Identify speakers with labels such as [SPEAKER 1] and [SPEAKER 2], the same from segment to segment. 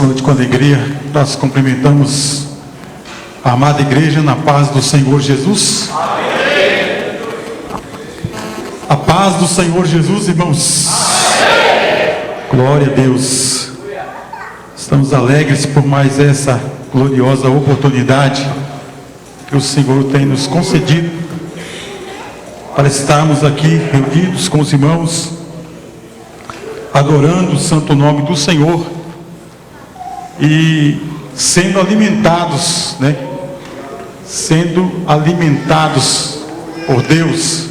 [SPEAKER 1] Noite com alegria, nós cumprimentamos a amada igreja na paz do Senhor Jesus. Amém. A paz do Senhor Jesus, irmãos. Amém. Glória a Deus. Estamos alegres por mais essa gloriosa oportunidade que o Senhor tem nos concedido para estarmos aqui reunidos com os irmãos, adorando o santo nome do Senhor e sendo alimentados, sendo alimentados por Deus.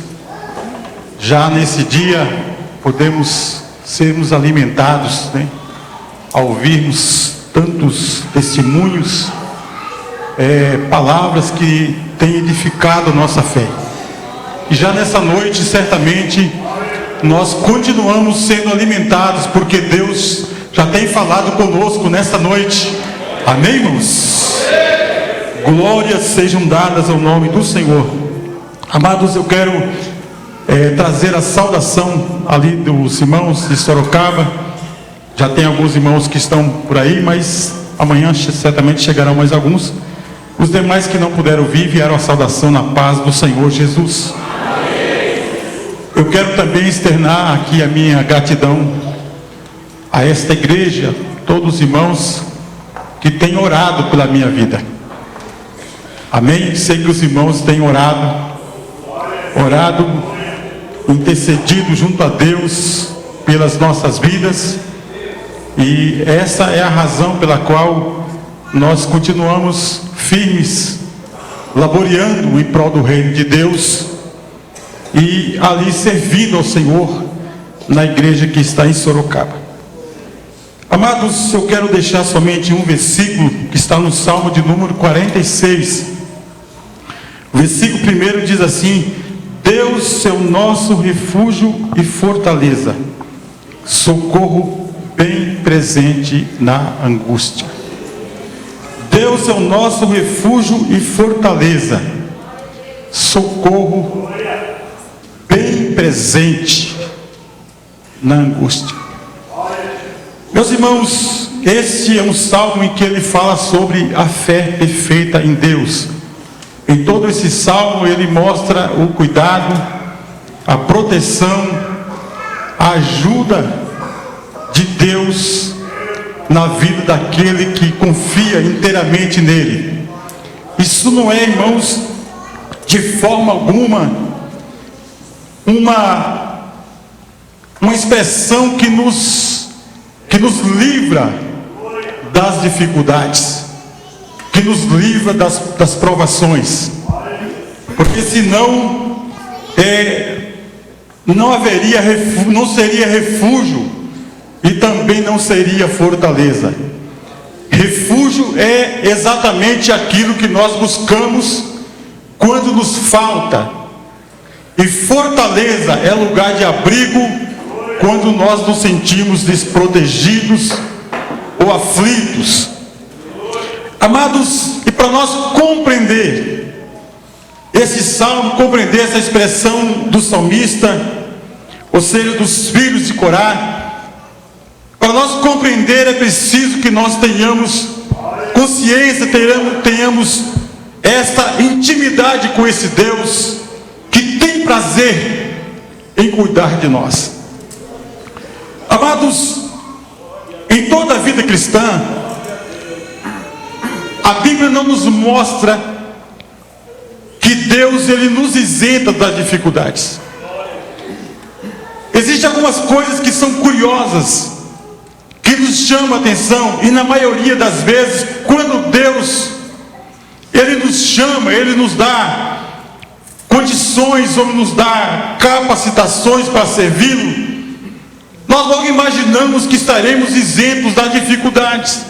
[SPEAKER 1] Já nesse dia podemos sermos alimentados, ao ouvirmos tantos testemunhos, palavras que têm edificado a nossa fé. E já nessa noite, certamente, nós continuamos sendo alimentados, porque Deus já tem falado conosco nessa noite. Amém, irmãos? Glórias sejam dadas ao nome do Senhor. Amados, eu quero trazer a saudação ali dos irmãos de Sorocaba. Já tem alguns irmãos que estão por aí, mas amanhã certamente chegarão mais alguns. Os demais que não puderam vir, vieram a saudação na paz do Senhor Jesus. Eu quero também externar aqui a minha gratidão a esta igreja, todos os irmãos que têm orado pela minha vida. Amém? Sei que os irmãos têm orado, intercedido junto a Deus pelas nossas vidas, e essa é a razão pela qual nós continuamos firmes, laboreando em prol do reino de Deus e ali servindo ao Senhor na igreja que está em Sorocaba. Amados, eu quero deixar somente um versículo que está no Salmo de número 46. O versículo primeiro diz assim: Deus é o nosso refúgio e fortaleza, socorro bem presente na angústia. Deus é o nosso refúgio e fortaleza, socorro bem presente na angústia. Meus irmãos, esse é um salmo em que ele fala sobre a fé perfeita em Deus. Em todo esse salmo ele mostra o cuidado, a proteção, a ajuda de Deus na vida daquele que confia inteiramente nele. Isso não é, irmãos, de forma alguma uma expressão que nos livra das dificuldades, que nos livra das provações, porque senão não seria refúgio e também não seria fortaleza. Refúgio é exatamente aquilo que nós buscamos quando nos falta, e fortaleza é lugar de abrigo quando nós nos sentimos desprotegidos ou aflitos. Amados, e para nós compreender esse salmo, compreender essa expressão do salmista, ou seja, dos filhos de Corá, para nós compreender é preciso que nós tenhamos consciência, tenhamos esta intimidade com esse Deus que tem prazer em cuidar de nós. Amados, em toda a vida cristã, a Bíblia não nos mostra que Deus ele nos isenta das dificuldades. Existem algumas coisas que são curiosas, que nos chamam a atenção, e na maioria das vezes, quando Deus ele nos chama, ele nos dá condições, ou nos dá capacitações para servi-lo, nós logo imaginamos que estaremos isentos das dificuldades,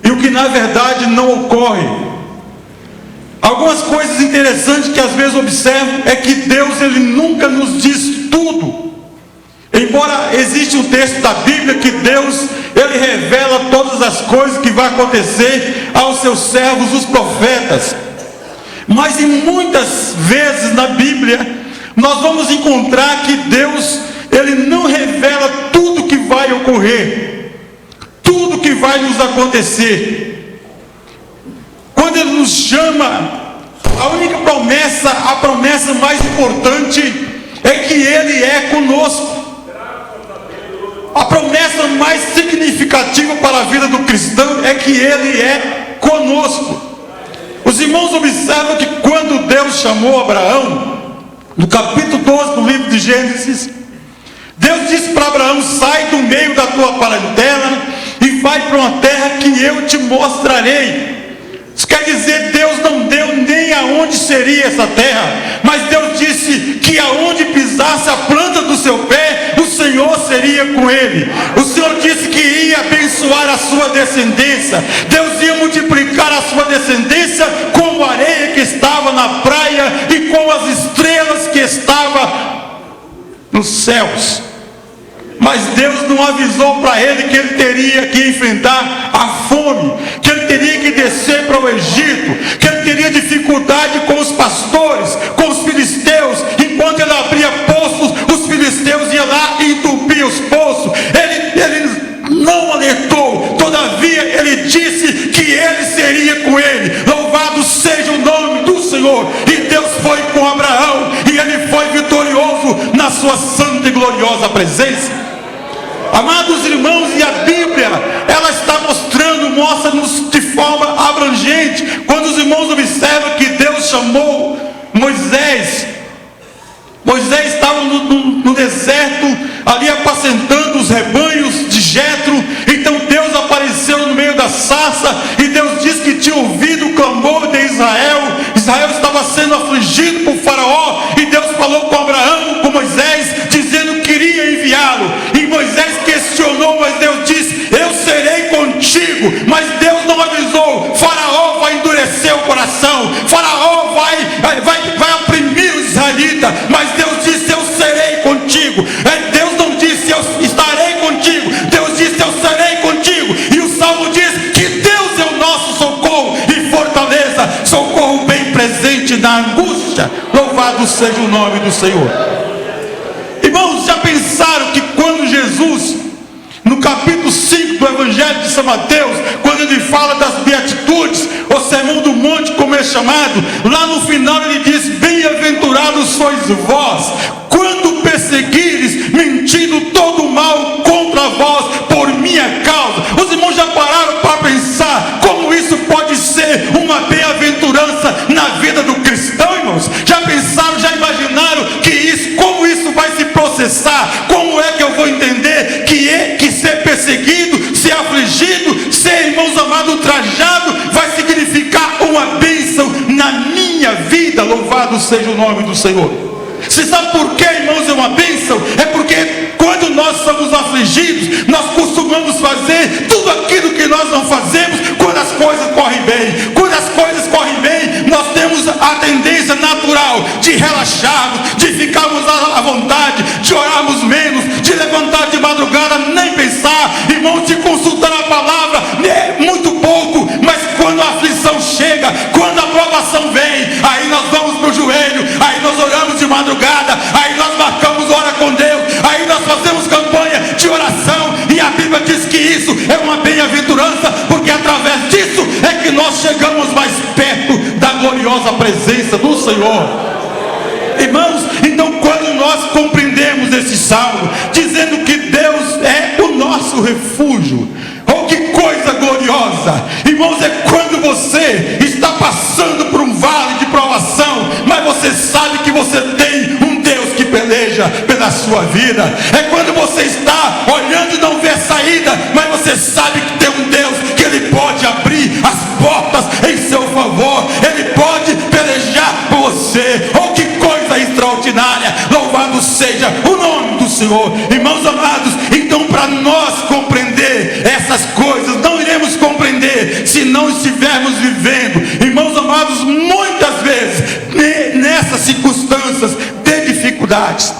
[SPEAKER 1] e o que na verdade não ocorre. Algumas coisas interessantes que às vezes observo é que Deus ele nunca nos diz tudo. Embora exista um texto da Bíblia que Deus ele revela todas as coisas que vai acontecer aos seus servos, os profetas, mas em muitas vezes na Bíblia nós vamos encontrar que Deus ele não revela tudo que vai ocorrer, tudo vai nos acontecer? Quando Ele nos chama, a única promessa, a promessa mais importante é que Ele é conosco. A promessa mais significativa para a vida do cristão é que Ele é conosco. Os irmãos observam que quando Deus chamou Abraão, no capítulo 12 do livro de Gênesis, Deus disse para Abraão: sai do meio da tua parentela e vai para uma terra que eu te mostrarei. Isso quer dizer, Deus não deu nem aonde seria essa terra, mas Deus disse que aonde pisasse a planta do seu pé, o Senhor seria com ele. O Senhor disse que ia abençoar a sua descendência. Deus ia multiplicar a sua descendência como a areia que estava na praia e como as estrelas que estavam nos céus. Mas Deus não avisou para ele que ele teria que enfrentar a fome, que ele teria que descer para o Egito, que ele teria dificuldade com os pastores, com os filisteus. Enquanto ele abria poços, os filisteus iam lá e entupiam os poços. Ele não alertou, todavia ele disse que ele seria com ele. Louvado seja o nome do Senhor. E Deus foi com Abraão, e ele foi vitorioso na sua santa e gloriosa presença. Amados irmãos, e a Bíblia, ela está mostra-nos de forma abrangente. Quando os irmãos observam que Deus chamou Moisés estava no deserto, ali apacentando os rebanhos de Jetro. Então Deus apareceu no meio da sarça, e Deus disse que tinha ouvido o clamor de Israel. Israel estava sendo afligido por Faraó, e Deus falou com Abraão, com Moisés, dizendo que iria enviá-lo. E Moisés questionou, mas Deus disse: eu serei contigo. Mas Deus não avisou. Faraó vai endurecer o coração, Faraó vai oprimir os israelitas, mas Deus disse: eu serei contigo. Deus não disse: eu estarei contigo, Deus disse: eu serei contigo. E o Salmo diz que Deus é o nosso socorro e fortaleza, socorro bem presente na angústia. Louvado seja o nome do Senhor. Irmãos, já pensaram que quando Jesus, no capítulo 5 do Evangelho de São Mateus, quando ele fala das beatitudes, o sermão do monte, como é chamado, lá no final ele diz: bem-aventurados sois vós, quando perseguires, mentindo todo o mal contra vós, por minha causa. Os irmãos já pararam para pensar como isso pode ser uma bem-aventurança na vida do cristão, irmãos? Já pensaram, já imaginaram como isso vai se processar? Como é que eu vou entender que ser perseguido, ser afligido, ser, irmãos amados, ultrajado, vai significar uma bênção na minha vida? Louvado seja o nome do Senhor. Você sabe por que, irmãos, é uma bênção? É porque quando nós somos afligidos, nós costumamos fazer tudo aquilo que nós não fazemos quando as coisas correm bem. Quando as coisas correm bem, nós temos a tendência natural de relaxarmos, de ficarmos à vontade, de orarmos menos, de levantar de madrugada, nem pensar, irmãos, de consultar a palavra, muito pouco. Mas quando a aflição chega, quando a provação vem, aí nós vamos para o joelho, aí nós oramos de madrugada, aí nós marcamos hora com Deus, aí nós fazemos campanha de oração, e a Bíblia diz que isso é uma bem-aventurança, porque através disso é que nós chegamos mais perto da gloriosa presença do Senhor. Irmãos, então quando nós compreendemos esse salmo, dizendo que Deus é o nosso refúgio, oh, que coisa gloriosa, irmãos, é quando você está passando por um vale de provação, mas você sabe que você tem um Deus que peleja pela sua vida. É quando você está olhando e não vê saída, mas você sabe que tem um Deus que ele pode abrir as portas em seu favor, ele pode pelejar por você. Oh, que coisa extraordinária, louvado seja o nome do Senhor. Irmãos amados, então para nós compreender essas coisas, não iremos compreender se não estivermos vivendo, irmãos amados, muitas vezes nessas circunstâncias de dificuldades.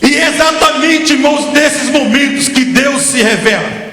[SPEAKER 1] E é exatamente, irmãos, nesses momentos que Deus se revela.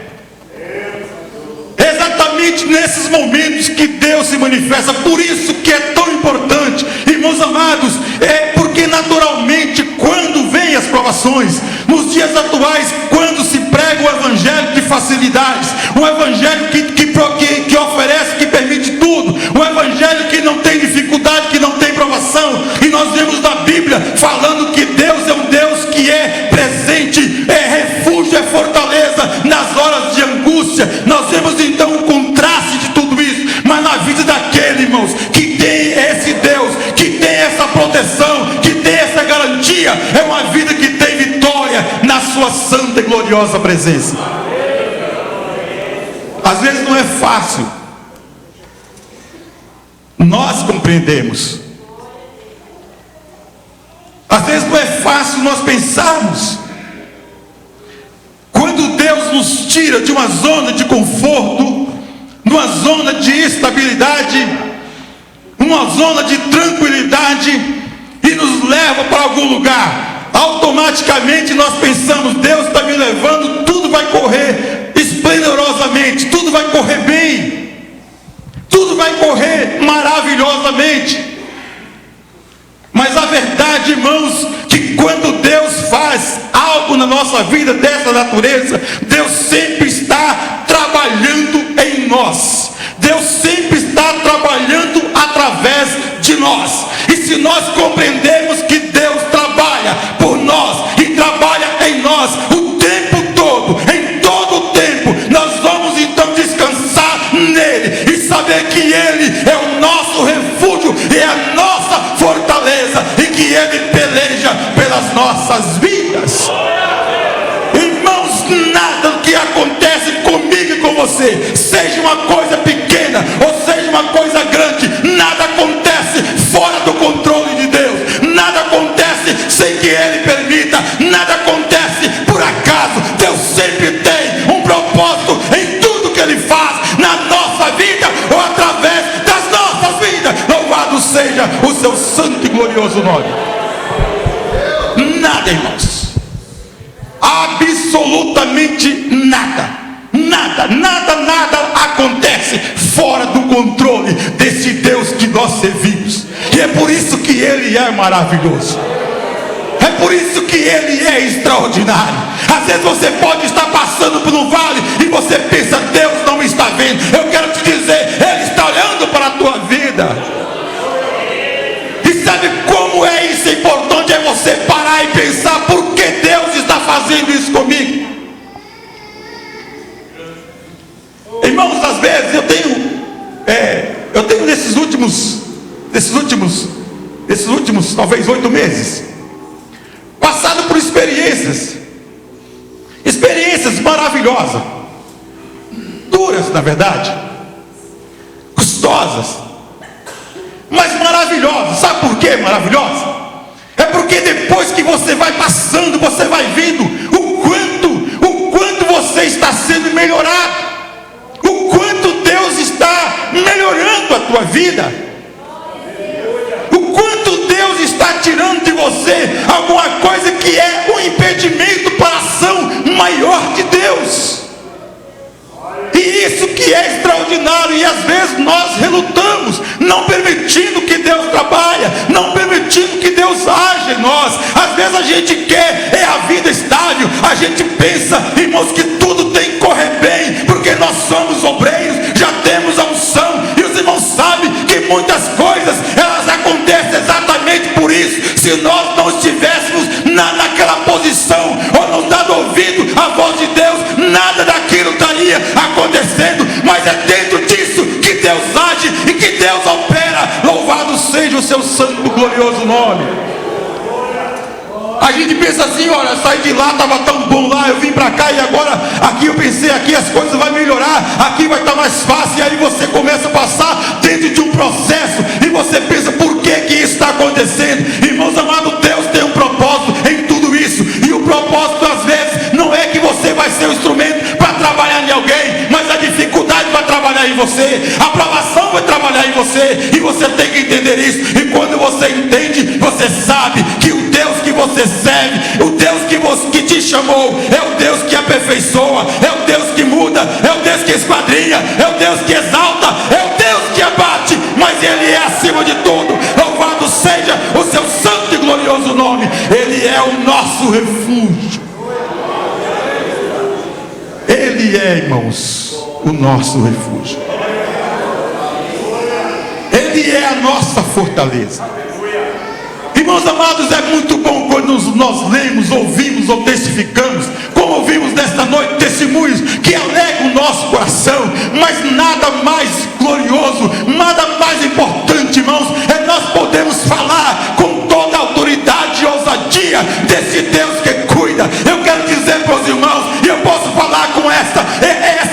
[SPEAKER 1] É exatamente nesses momentos que Deus se manifesta. Por isso que é tão importante, irmãos amados, é porque naturalmente quando vêm as provações, nos dias atuais, quando se prega o evangelho de facilidades, um evangelho que oferece, que permite tudo, um evangelho que não tem dificuldade, que não tem provação. E nós vemos na Bíblia falando que Deus é um Deus que é presente, é refúgio, é fortaleza nas horas de angústia. Nós vemos então um contraste de tudo isso, mas na vida daquele, irmãos, que tem esse Deus, que tem essa proteção, que tem essa garantia, é uma vida que tem vitória na sua santa e gloriosa presença. Às vezes não é fácil, nós compreendemos. Às vezes não é fácil nós pensarmos. Quando Deus nos tira de uma zona de conforto, numa zona de estabilidade, uma zona de tranquilidade, e nos leva para algum lugar, automaticamente nós pensamos: Deus está me levando, tudo vai correr esplendorosamente, tudo vai correr bem, tudo vai correr maravilhosamente. Mas a verdade, irmãos, que quando Deus faz algo na nossa vida dessa natureza, Deus sempre está trabalhando em nós. Deus sempre está trabalhando através de nós. E se nós compreendermos que Deus trabalha por nós e trabalha em nós o tempo todo, em todo o tempo, nós vamos então descansar nele e saber que ele é o nosso refúgio e é a nossa fortaleza, e que ele peleja pelas nossas vidas. Irmãos, nada que acontece comigo e com você, seja uma coisa pequena ou seja uma coisa grande, nada acontece fora do controle de Deus, nada acontece sem que ele permita, nada acontece por acaso. Deus sempre tem um propósito em tudo que ele faz na nossa vida ou através das nossas vidas. Louvado seja o seu santo e glorioso nome. Nada, irmãos, absolutamente nada acontece fora do controle desse Deus que nós servimos. E é por isso que ele é maravilhoso, é por isso que ele é extraordinário. Às vezes você pode estar passando por um vale e você pensa: Deus não me está vendo. Eu quero te dizer, ele está olhando para a tua vida. E sabe como é isso? É importante, é você parar e pensar: por que Deus está fazendo isso comigo? Irmãos, às vezes eu tenho nesses últimos talvez 8 meses, passado por experiências maravilhosas, duras na verdade, custosas, mas maravilhosas. Sabe por que maravilhosas? É porque depois que você vai passando, você vai vendo o quanto você está sendo melhorado, o quanto Deus está melhorando a tua vida, o quanto Deus está tirando de você alguma coisa que é um impedimento para a ação maior de Deus. E isso que é extraordinário. E às vezes nós relutamos, não permitindo que Deus trabalhe, não permitindo que Deus age em nós. Às vezes a gente quer a vida estável, a gente pensa, irmãos, que tudo tem que correr bem, porque nós somos obreiros, já temos a unção, e os irmãos sabem que muitas coisas elas acontecem exatamente por isso. Se nós não estivéssemos naquela posição, ou não dando ouvido à voz de Deus, nada daquilo estaria acontecendo. Mas é dentro disso que Deus age e que Deus opera. Louvado seja o seu santo e glorioso nome. A gente pensa assim: olha, saí de lá, estava tão bom lá, eu vim para cá e agora aqui eu pensei, aqui as coisas vão melhorar, aqui vai estar mais fácil. E aí você começa a passar dentro de um processo e você pensa: por que isso está acontecendo? Irmãos amados, Deus tem um propósito em tudo isso. E o propósito às vezes não é que você vai ser um instrumento para trabalhar em alguém, mas a dificuldade vai trabalhar em você, a provação vai trabalhar em você, e você tem que entender isso. E quando você entende, você sabe que o Deus que você serve, o Deus que te chamou, é o Deus que aperfeiçoa, é o Deus que muda, é o Deus que esquadrinha, é o Deus que exalta, é o Deus que abate, mas ele é acima de tudo. Louvado seja o seu santo e glorioso nome. Ele é o nosso refúgio. Ele é, irmãos, o nosso refúgio. Ele é a nossa fortaleza. Irmãos amados, é muito bom quando nós lemos, ouvimos ou testificamos, como ouvimos nesta noite, testemunhos que alegram o nosso coração. Mas nada mais glorioso, nada mais importante, irmãos, é nós podemos falar com toda a autoridade e ousadia desse Deus que cuida. Eu quero dizer para os irmãos, e eu posso falar com essa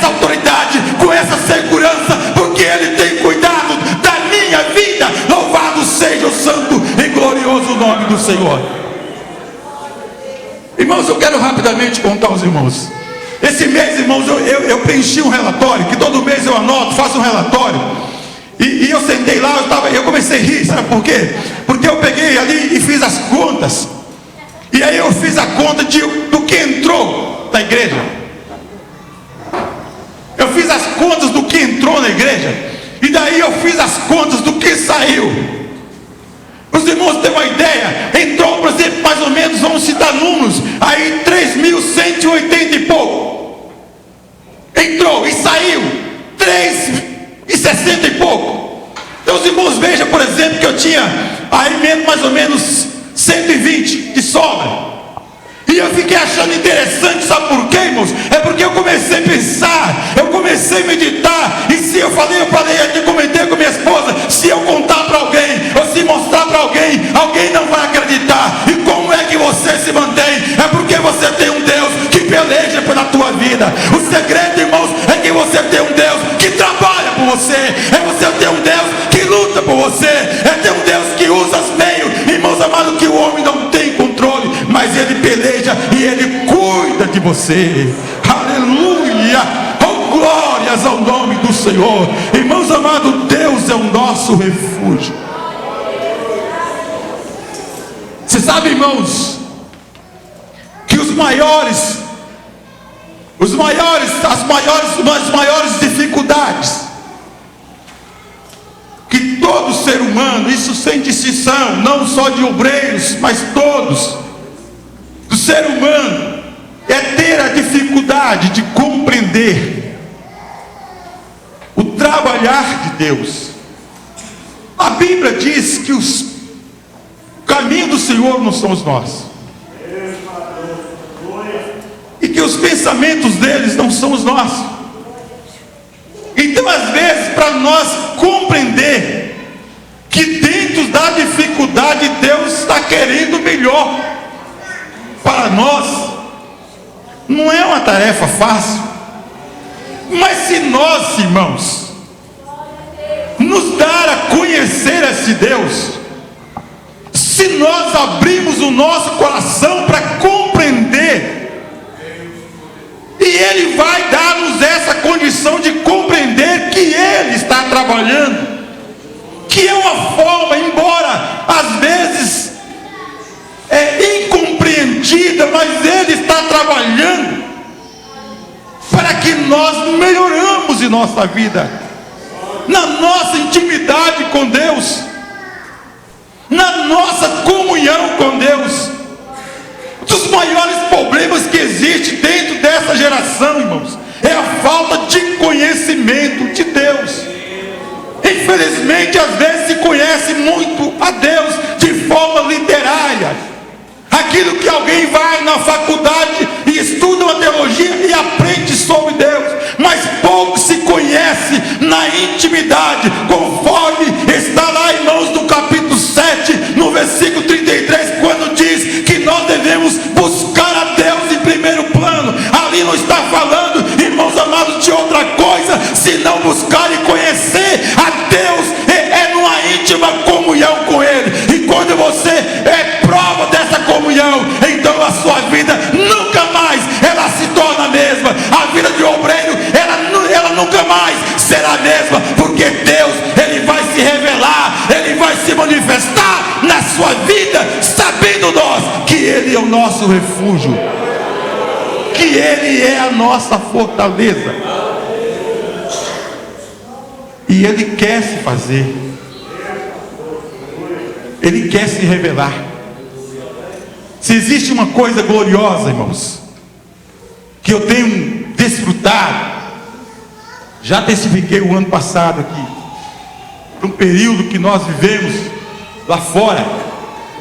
[SPEAKER 1] autoridade, com essa segurança, porque Ele tem cuidado da minha vida. Louvado seja o santo e glorioso nome do Senhor. Irmãos, eu quero rapidamente contar aos irmãos. Esse mês, irmãos, eu preenchi um relatório, que todo mês eu anoto, faço um relatório. E eu sentei lá, eu comecei a rir, sabe por quê? Porque eu peguei ali e fiz as contas. E aí eu fiz a conta do que entrou na igreja. Eu fiz as contas do que entrou na igreja. E daí eu fiz as contas do que saiu. Os irmãos têm uma ideia. Entrou, por exemplo, mais ou menos, vamos citar números, aí 3.180 e pouco. Entrou e saiu 3.060 e pouco. Então os irmãos vejam, por exemplo, que eu tinha aí mesmo mais ou menos 120 de sobra. E eu fiquei achando interessante, sabe por quê, irmãos? É porque eu comecei a pensar, eu comecei a meditar. E se eu falei aqui, comentei com minha esposa, se eu contar para alguém, ou se mostrar para alguém, alguém não vai acreditar. E como é que você se mantém? É porque você tem um Deus que peleja pela tua vida. O segredo, irmãos, é que você tem um Deus que trabalha por você. É você ter um Deus que luta por você. É ter um Deus que usa os meios, irmãos amados, que o homem não tem controle, mas Ele peleja e Ele cuida de você. Aleluia! Oh, glórias ao nome do Senhor. Irmãos amados, Deus é o nosso refúgio. Você sabe, irmãos, que as maiores dificuldades que todo ser humano, isso sem distinção, não só de obreiros, mas todos, do ser humano, é ter a dificuldade de compreender o trabalhar de Deus. A Bíblia diz que o caminho do Senhor não são os nossos, e que os pensamentos deles não são os nossos. Então, às vezes, para nós compreender que dentro da dificuldade Deus está querendo melhor para nós, não é uma tarefa fácil. Mas se nós, irmãos, nos dar a conhecer esse Deus, se nós abrirmos o nosso coração para compreender, e Ele vai dar-nos essa condição de compreender que Ele está trabalhando, que é uma forma, embora às vezes incompreendida, mas Ele está trabalhando para que nós melhoramos em nossa vida, na nossa intimidade com Deus, na nossa comunhão com Deus. Um dos maiores problemas que existe dentro dessa geração, irmãos, é a falta de conhecimento de Deus. Infelizmente, às vezes se conhece muito a Deus de forma literária. Aquilo que alguém vai na faculdade e estuda uma teologia e aprende sobre Deus, mas pouco se conhece na intimidade, conforme está lá, irmãos, no capítulo 7, no versículo 33, quando diz que nós devemos buscar a Deus em primeiro plano. Ali não está falando, irmãos amados, de outra coisa, senão buscar e conhecer a Deus, é numa íntima comunhão com Ele. E quando você é prova dessa comunhão, então a sua vida nunca mais ela se torna a mesma. A vida de obreiro, ela nunca mais será a mesma, porque Deus, Ele vai se revelar, Ele vai se manifestar na sua vida, sabendo nós que Ele é o nosso refúgio, que Ele é a nossa fortaleza, e Ele quer se fazer, Ele quer se revelar. Se existe uma coisa gloriosa, irmãos, que eu tenho desfrutado. Já testifiquei o ano passado aqui, por um período que nós vivemos lá fora,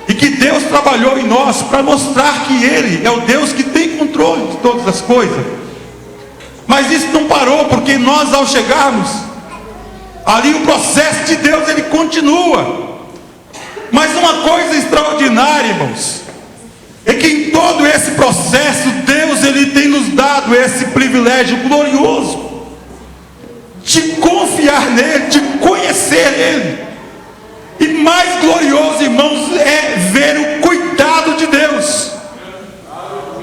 [SPEAKER 1] e que Deus trabalhou em nós para mostrar que Ele é o Deus que tem controle de todas as coisas. Mas isso não parou, porque nós, ao chegarmos ali, o processo de Deus ele continua. Mas uma coisa extraordinária, irmãos, é que em todo esse processo Deus ele tem nos dado esse privilégio glorioso de confiar nele, de conhecer ele. E mais glorioso, irmãos, é ver o cuidado de Deus.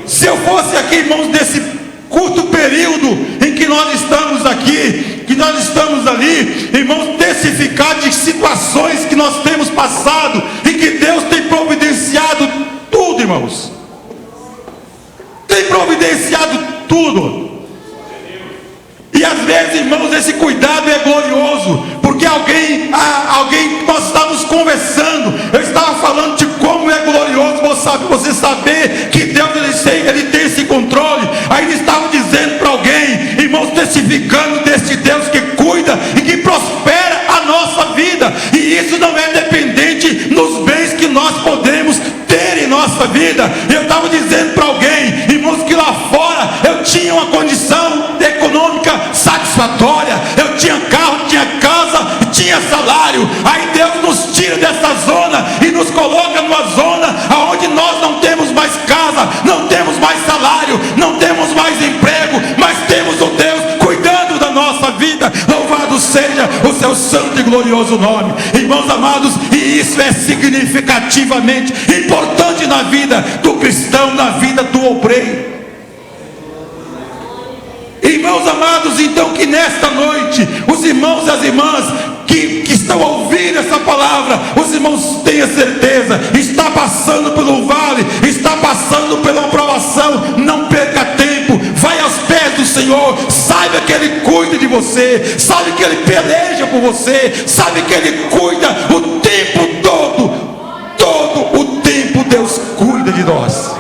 [SPEAKER 1] Se eu fosse aqui, irmãos, nesse curto período em que nós estamos aqui, que nós estamos ali, irmãos, testificar de situações que nós temos passado e que Deus tem providenciado tudo, irmãos. Tem providenciado tudo. E às vezes, irmãos, esse cuidado é glorioso, porque alguém nós estávamos conversando, eu estava falando de como é glorioso você saber que Deus ele tem esse controle. Aí ele estava dizendo para alguém, irmãos, testificando desse Deus que cuida e que prospera a nossa vida, e isso não é dependente nos bens que nós podemos ter em nossa vida. Eu estava dizendo para alguém, irmãos, que lá fora eu tinha uma condição econômica satisfatória, eu tinha carro, tinha casa, tinha salário. Aí Deus nos tira dessa zona e nos coloca numa zona onde nós não temos mais casa, não temos mais salário, não temos mais emprego, mas temos o Deus cuidando da nossa vida. Louvado seja o seu santo e glorioso nome, irmãos amados. E isso é significativamente importante na vida do cristão, na vida do obreiro. Irmãos amados, então que nesta noite os irmãos e as irmãs que estão ouvindo essa palavra, os irmãos tenham certeza, está passando pelo vale, está passando pela provação, não perca tempo, vai aos pés do Senhor, saiba que Ele cuida de você, sabe que Ele peleja por você, sabe que Ele cuida o tempo todo o tempo Deus cuida de nós.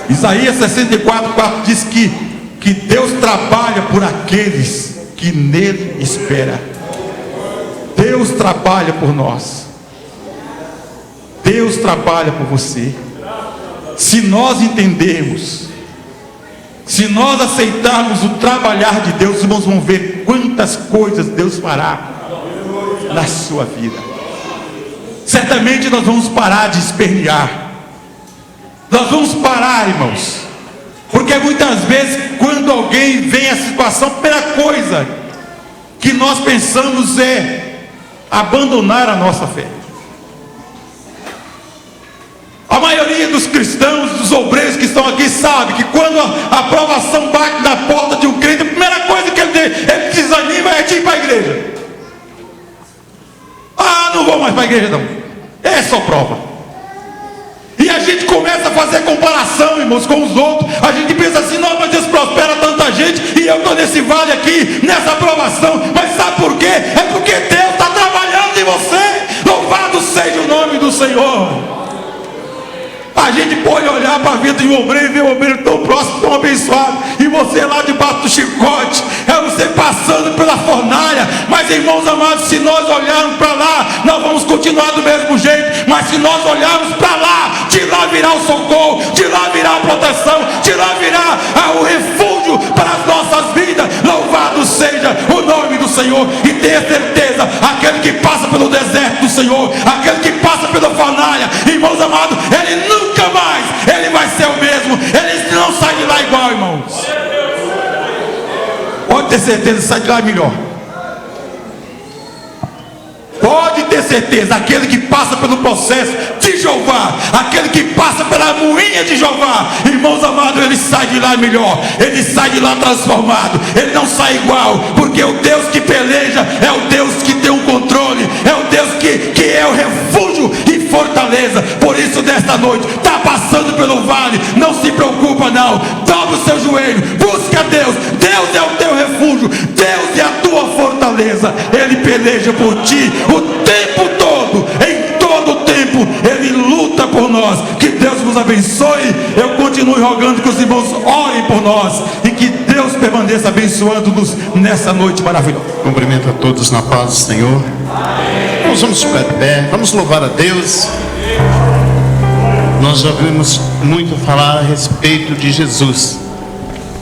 [SPEAKER 1] Isaías 64:4 diz que Deus trabalha por aqueles que nele esperam. Deus trabalha por nós. Deus trabalha por você. Se nós entendermos, se nós aceitarmos o trabalhar de Deus, irmãos, vão ver quantas coisas Deus fará na sua vida. Certamente nós vamos parar de espernear. Nós vamos parar, irmãos, porque muitas vezes quando alguém vem a situação, a primeira coisa que nós pensamos é abandonar a nossa fé. A maioria dos cristãos, dos obreiros que estão aqui, sabe que quando a provação bate na porta de um crente, a primeira coisa que ele desanima é ir para a igreja. Ah, não vou mais para a igreja não, é só prova. E a gente começa a fazer comparação, irmãos, com os outros. A gente pensa assim, não, mas Deus prospera tanta gente e eu estou nesse vale aqui, nessa aprovação. Mas sabe por quê? É porque Deus está trabalhando em você. Louvado seja o nome do Senhor. A gente pode olhar para a vida de um obreiro e ver o obreiro tão próximo, tão abençoado, e você lá debaixo do chicote, é você passando pela fornalha. Mas, irmãos amados, se nós olharmos para lá, nós vamos continuar do mesmo jeito. Mas se nós olharmos para lá, de lá virá o socorro, de lá virá a proteção, de lá virá o refúgio para as nossas vidas. Louvado seja o nome do Senhor. E tenha certeza, aquele que passa pelo deserto do Senhor, aquele que passa pela fornalha, irmãos amados, ele nunca mais ele vai ser o mesmo. Ele não sai de lá igual, irmãos. Pode ter certeza, sai de lá melhor. Pode ter certeza, aquele que passa pelo processo de Jeová, aquele que passa pela moinha de Jeová, irmãos amados, ele sai de lá melhor, ele sai de lá transformado, ele não sai igual, porque o Deus que peleja é o Deus que tem o controle, é o Deus que é o refúgio e fortaleza. Por isso, nesta noite, está passando pelo vale, não se preocupa não, dobra o seu joelho, busca Deus. Deus é o teu refúgio, Deus é a tua fortaleza, Ele peleja por ti o tempo todo, em todo o tempo Ele luta por nós. Que Deus nos abençoe. Eu continuo rogando que os irmãos orem por nós e que Deus permaneça abençoando-nos nessa noite maravilhosa.
[SPEAKER 2] Cumprimento a todos na paz do Senhor. Nós vamos ficar de pé, vamos louvar a Deus. Nós já ouvimos muito falar a respeito de Jesus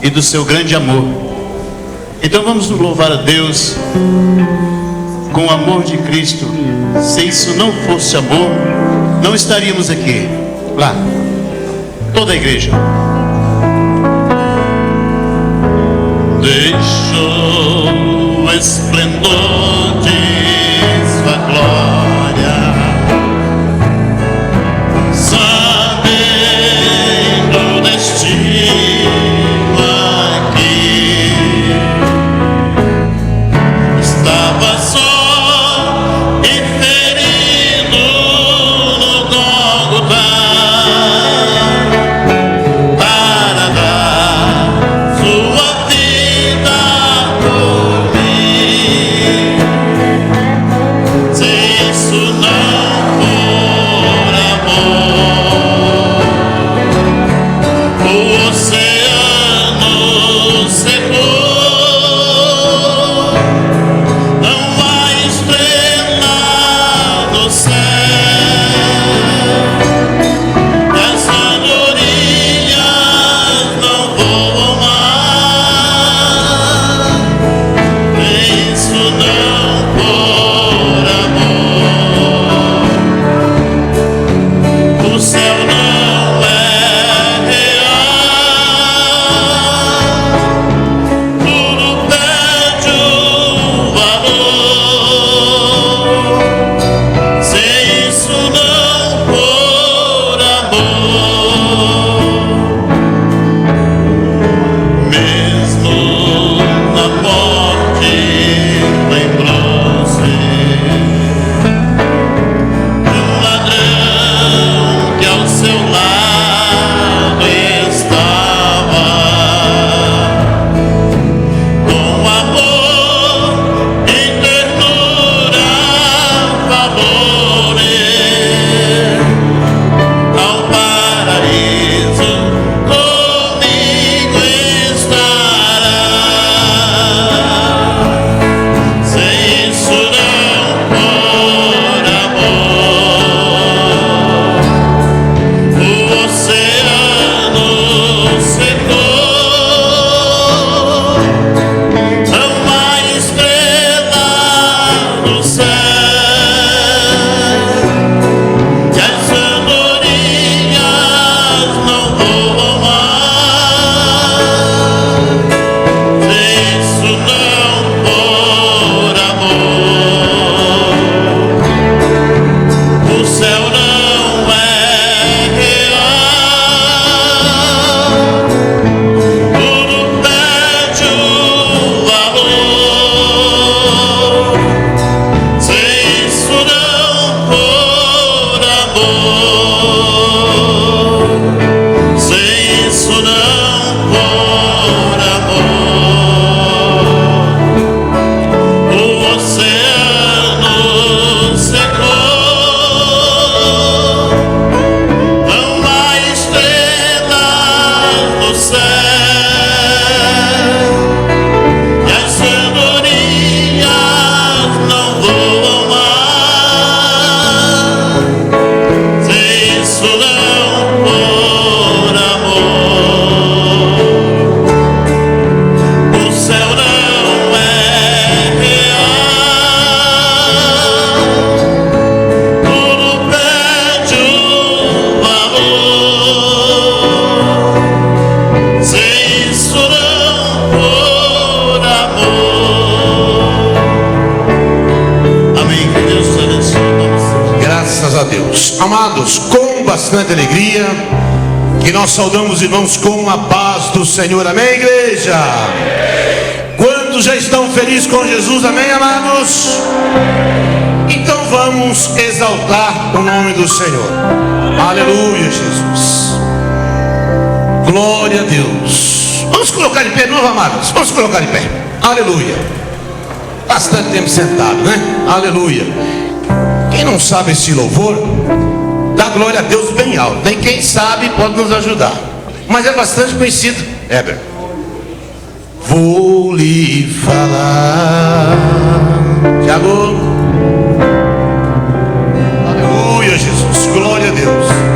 [SPEAKER 2] e do seu grande amor. Então vamos louvar a Deus com o amor de Cristo. Se isso não fosse amor, não estaríamos aqui. Lá, toda a igreja. Deixou o esplendor de sua glória, sabendo o destino aqui, estava só e ferido no Gólgota, para dar sua vida por mim. Se isso não for amor, o oceano secou, não há estrela no céu, e as andorinhas não voam mais. Isso não por amor, o céu não é real, tudo perde o valor. Se isso não for amor, mesmo na morte lembrou-se de um ladrão que ao seu lado estava, com amor e ternura falou-lhe: ao paraíso comigo estará. Se isso não for amor, o oceano secou, não há estrela no céu, e as andorinhas não voam mais. Se isso não for amor, o céu não é real, tudo perde o valor. Se isso não for amor, se isso não for amor, o oceano secou, não há estrelas no céu, e as andorinhas não voam mais. Se isso não for amor, o céu não é real, tudo perde o valor. Se isso não for amor. Amém. Que Deus te abençoe.
[SPEAKER 3] Graças a Deus. Amados, com bastante alegria, que nós saudamos os irmãos com a paz do Senhor. Amém, igreja? Quantos já estão felizes com Jesus? Amém, amados? Então vamos exaltar o nome do Senhor. Aleluia, Jesus. Glória a Deus. Vamos colocar de pé de novo, amados. Vamos colocar de pé. Aleluia. Bastante tempo sentado, né? Aleluia. Quem não sabe esse louvor, Dá glória a Deus bem alto. Nem quem sabe pode nos ajudar. Mas é bastante conhecido. Heber. Vou lhe falar. Tiago. Aleluia, Jesus. Glória a Deus.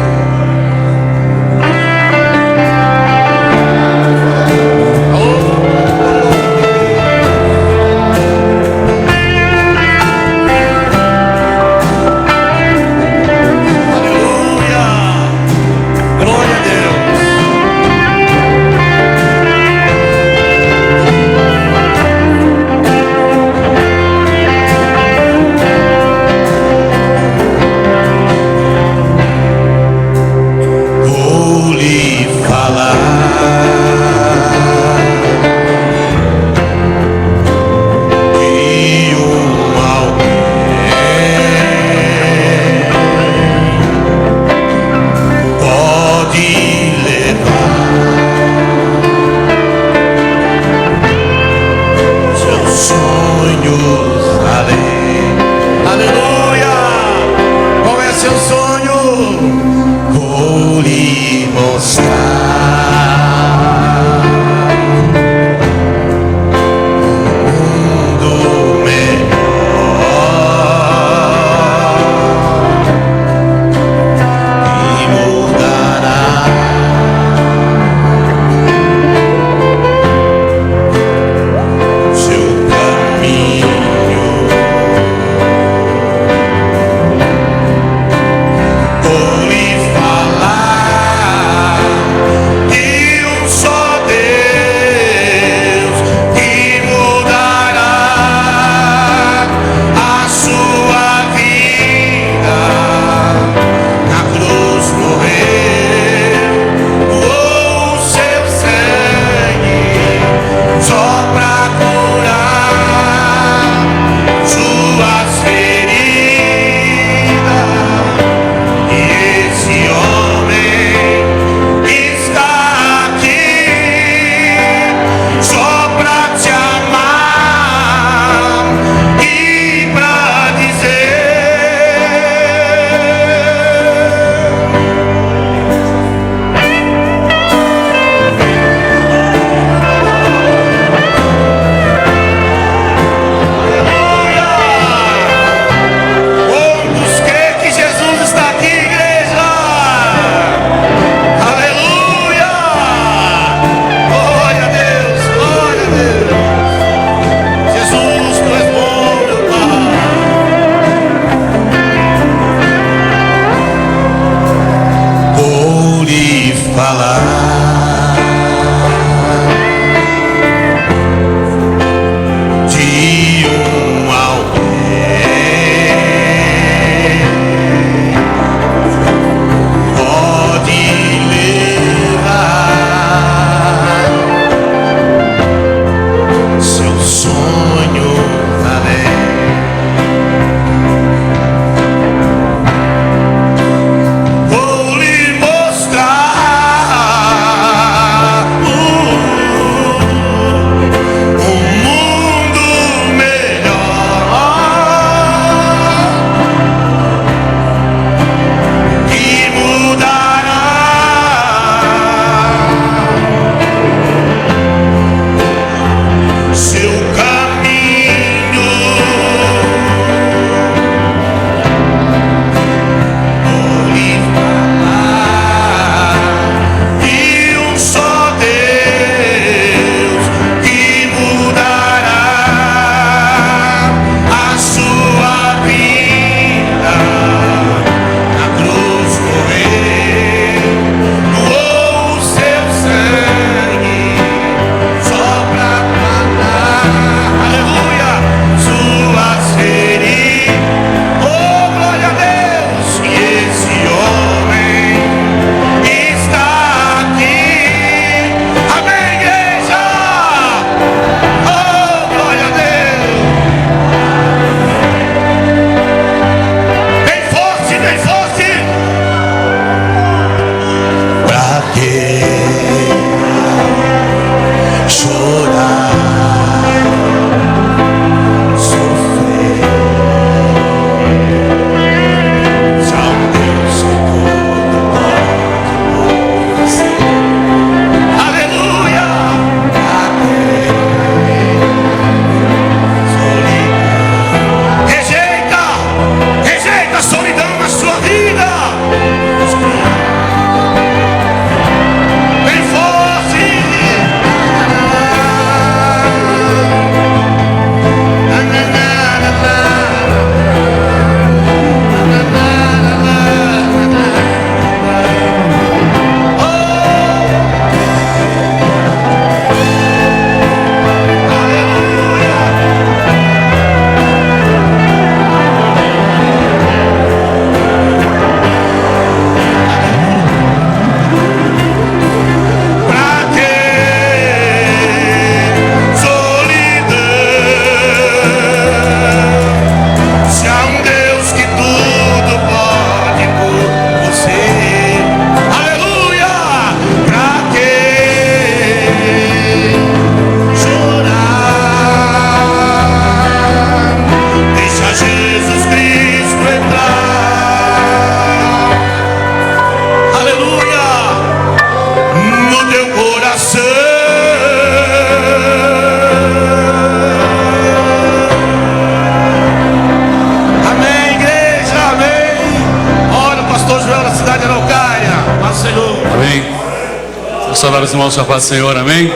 [SPEAKER 4] Saudar os irmãos com a paz do Senhor, amém?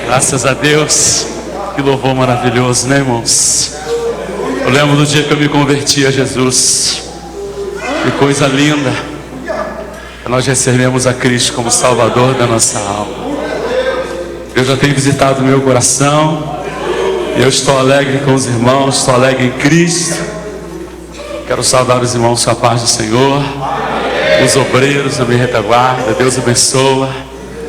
[SPEAKER 4] Graças a Deus. Que louvor maravilhoso, né, irmãos? Eu lembro do dia que eu me converti a Jesus. Que coisa linda. Nós recebemos a Cristo como Salvador da nossa alma. Deus já tem visitado o meu coração. Eu estou alegre com os irmãos, estou alegre em Cristo. Quero saudar os irmãos com a paz do Senhor. Os obreiros da minha retaguarda, Deus abençoa.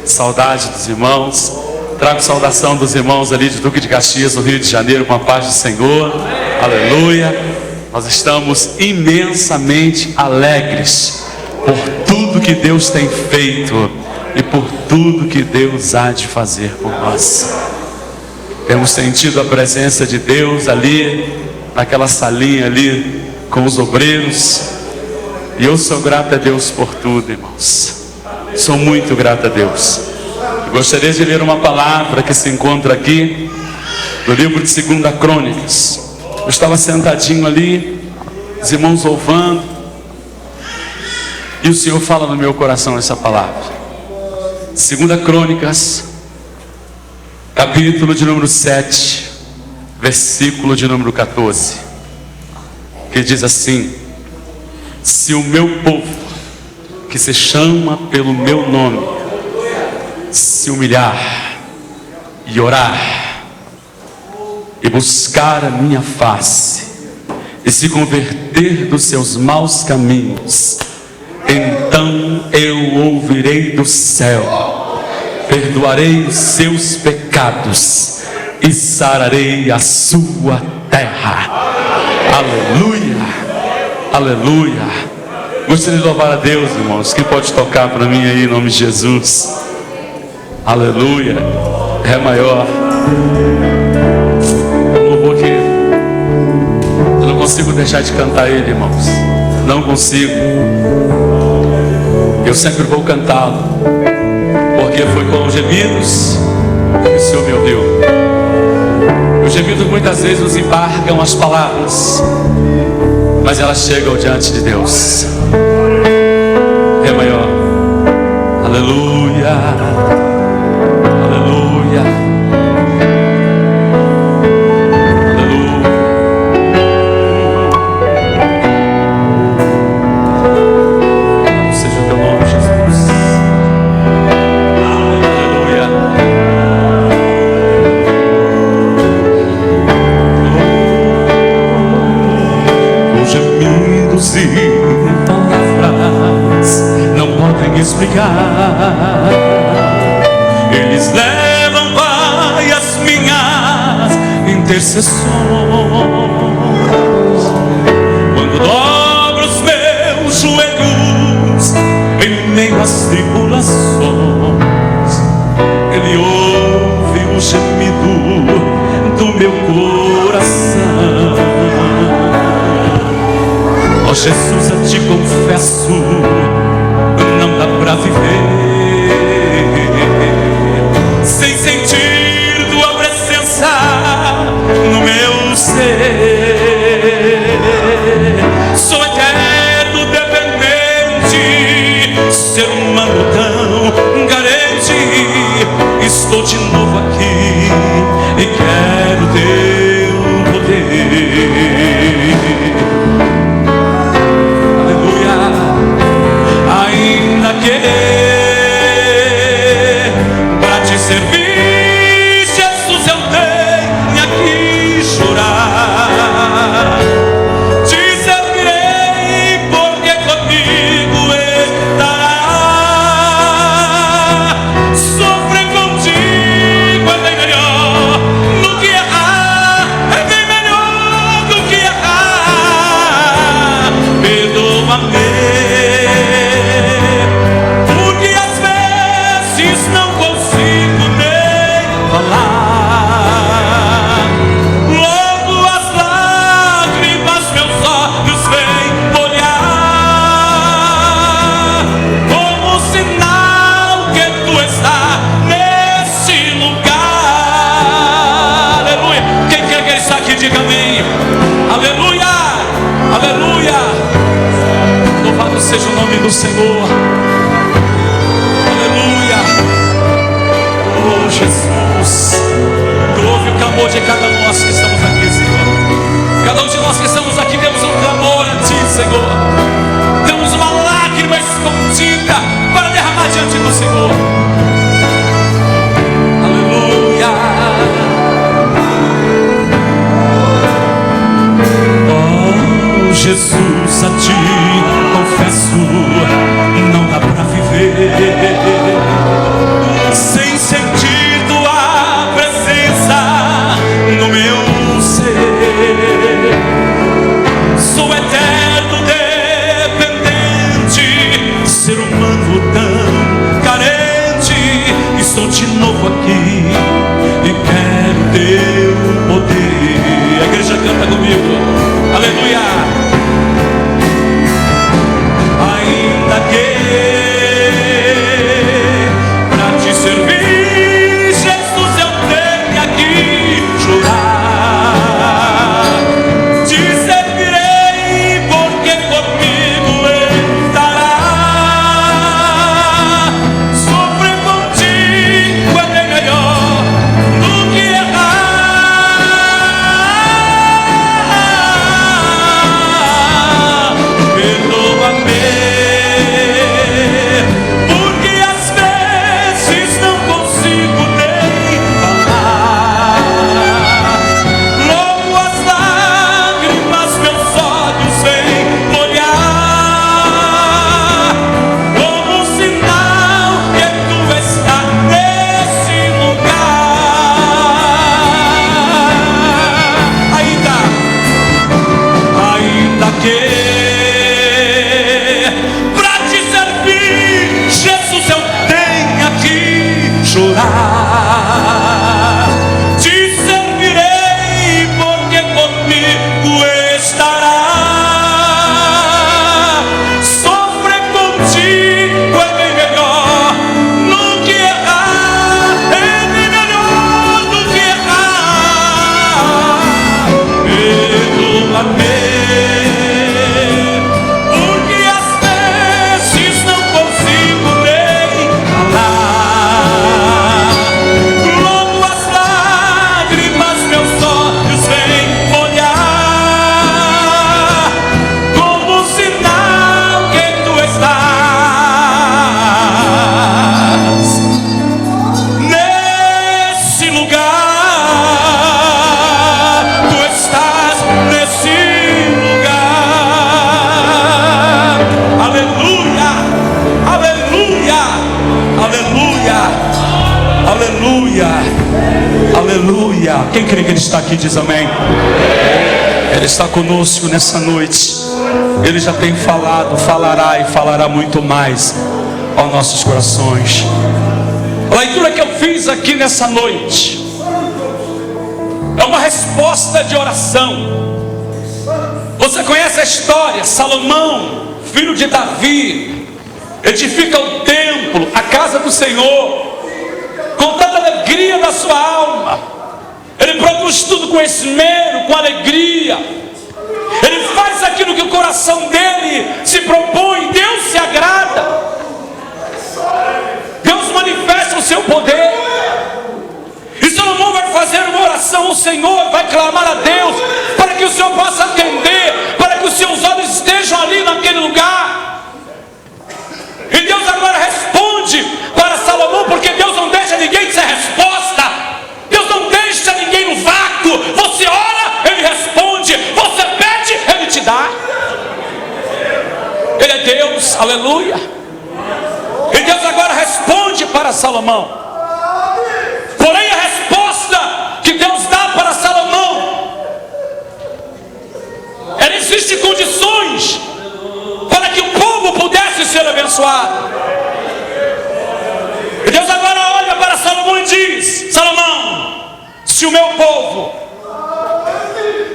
[SPEAKER 4] Saudade dos irmãos. Trago saudação dos irmãos ali de Duque de Caxias, no Rio de Janeiro, com a paz do Senhor. Aleluia. Nós estamos imensamente alegres por tudo que Deus tem feito e por tudo que Deus há de fazer por nós. Temos sentido a presença de Deus ali, naquela salinha ali, com os obreiros. E eu sou grato a Deus por tudo, irmãos. Sou muito grato a Deus. Eu gostaria de ler uma palavra que se encontra aqui no livro de 2 Crônicas. Eu estava sentadinho ali, os irmãos louvando, e o Senhor fala no meu coração essa palavra. 2 Crônicas, capítulo de número 7, versículo de número 14, que diz assim: se o meu povo, que se chama pelo meu nome, se humilhar e orar e buscar a minha face e se converter dos seus maus caminhos, então eu ouvirei do céu, perdoarei os seus pecados e sararei a sua terra. Aleluia, aleluia. Gostaria de louvar a Deus, irmãos. Quem pode tocar para mim aí em nome de Jesus? Aleluia. Ré maior. Um louvor que eu não consigo deixar de cantar ele, irmãos. Não consigo. Eu sempre vou cantá-lo, porque foi com gemidos que o Senhor me ouviu. Os gemidos muitas vezes nos embargam as palavras, mas elas chegam diante de Deus. Ré maior. Aleluia, aleluia, aleluia. Seja o teu nome, Jesus. Aleluia. Com gemidos e palavras não podem explicar. Eles levam, Pai, as minhas intercessões. Quando dobro os meus joelhos em meio às tribulações, Ele ouve o gemido do meu coração. Ó Jesus, eu te confesso, não dá pra viver sem sentir tua presença no meu ser. Sou eterno dependente, ser humano tão carente. Estou de novo aqui e quero teu poder. Aleluia. Ainda que para te servir, Jesus, eu tenha que chorar. Te servirei porque comigo estará. Sofrer contigo é bem melhor do que errar, é bem melhor do que errar. Perdoa-me, porque às vezes não consigo nem falar. Logo as lágrimas meus olhos vêm molhar, como sinal que tu estás nesse lugar. Aleluia. Quem quer que ele está aqui, diga amém. Aleluia, aleluia. Louvado seja o nome do Senhor. Aleluia.
[SPEAKER 5] graças a ti, confesso, não dá pra viver sem sentir tua presença no meu ser. Sou eterno dependente, ser humano tão carente, e estou de novo aqui e quero teu poder. A igreja canta comigo, aleluia. Ainda que pra te servir, Jesus, eu tenha que chorar, te servirei porque comigo estará. Sofrer contigo é bem melhor do que errar. Perdoa-me, porque às vezes não consigo nem falar. Logo as lágrimas meus olhos vêm molhar, como um sinal que tu estás nesse lugar. Ainda que pra te servir, Jesus, eu tenha que chorar, te servirei porque comigo estará. Sofrer contigo é bem melhor do que errar, é bem melhor do que errar. Perdoa-me, porque às vezes não consigo nem falar. Logo as lágrimas meus olhos vêm molhar, como um sinal que tu estás nesse lugar. Tu estás nesse lugar. Aleluia, aleluia, aleluia, aleluia, aleluia. Quem crê que Ele está aqui diz amém. Ele está conosco nessa noite. Ele já tem falado, falará e falará muito mais aos nossos corações. A leitura que eu fiz aqui nessa noite é uma resposta de oração. Você conhece a história? Salomão, filho de Davi, edifica o templo, a casa do Senhor, com tanta alegria na sua alma. Ele produz tudo com esmero, com alegria. Ele faz aquilo que o coração dele se propõe. Deus se agrada. Deus manifesta o seu poder. E Salomão vai fazer uma oração ao Senhor, vai clamar a Deus para que o Senhor possa atender, para que os seus olhos estejam ali naquele lugar. E Deus agora responde para Salomão, porque Deus não deixa ninguém sem resposta. Deus não deixa ninguém no vácuo. Você ora, Ele responde. Você pede, Ele te dá. Ele é Deus, aleluia. E Deus agora responde para Salomão. Porém, a resposta que Deus dá para Salomão, ela existe condições para que o povo pudesse ser abençoado. E Deus agora olha para Salomão e diz: Salomão, se o meu povo,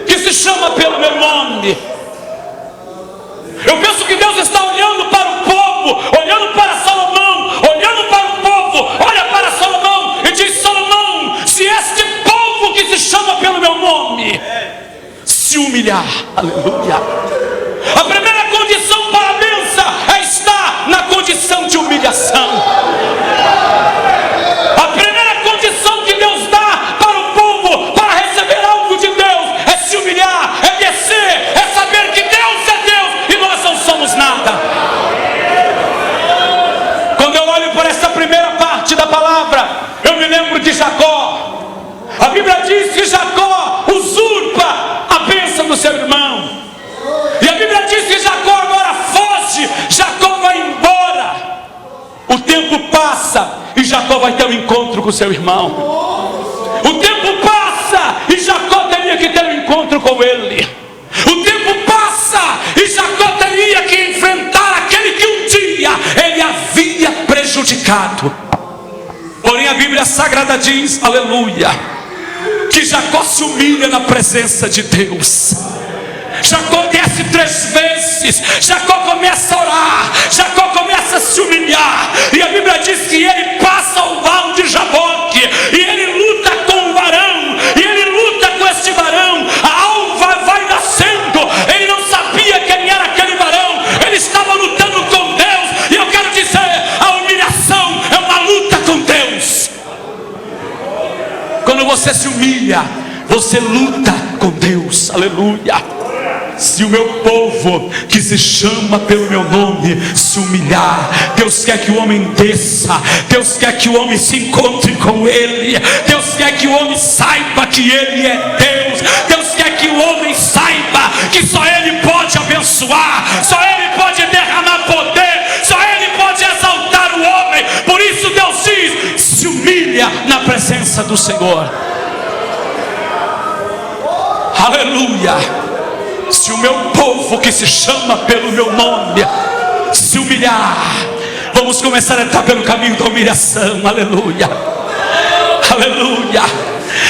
[SPEAKER 5] que se chama pelo meu nome, eu penso que Deus está olhando para o povo, olhando para Salomão, olhando para o povo, olha para Salomão e diz: Salomão, se este povo que se chama pelo meu nome se humilhar, aleluia. A primeira condição para a bênção é estar na condição de humilhação. A primeira condição que Deus dá para o povo para receber algo de Deus é se humilhar, é descer, é saber que Deus é Deus e nós não somos nada. Quando eu olho para essa primeira parte da palavra, eu me lembro de Jacó. A Bíblia diz que Jacó usurpa a bênção do seu irmão. E a Bíblia diz que Jacó passa e Jacó vai ter um encontro com seu irmão. O tempo passa e Jacó teria que ter um encontro com ele. O tempo passa e Jacó teria que enfrentar aquele que um dia ele havia prejudicado. Porém a Bíblia Sagrada diz, aleluia, que Jacó se humilha na presença de Deus. Jacó desce 3 vezes, Jacó começa a orar, Jacó começa a se humilhar, e a Bíblia diz que ele passa ao vale de Jaboque, e ele luta com o varão, e ele luta com este varão. A alva vai nascendo, ele não sabia quem era aquele varão, ele estava lutando com Deus. E eu quero dizer, a humilhação é uma luta com Deus. Quando você se humilha, você luta com Deus, aleluia. Se o meu povo, que se chama pelo meu nome, se humilhar, Deus quer que o homem desça, Deus quer que o homem se encontre com Ele, Deus quer que o homem saiba que Ele é Deus, Deus quer que o homem saiba que só Ele pode abençoar, só Ele pode derramar poder, só Ele pode exaltar o homem. Por isso Deus diz, se humilha na presença do Senhor, aleluia. Se o meu povo, que se chama pelo meu nome, se humilhar, vamos começar a entrar pelo caminho da humilhação, aleluia, aleluia.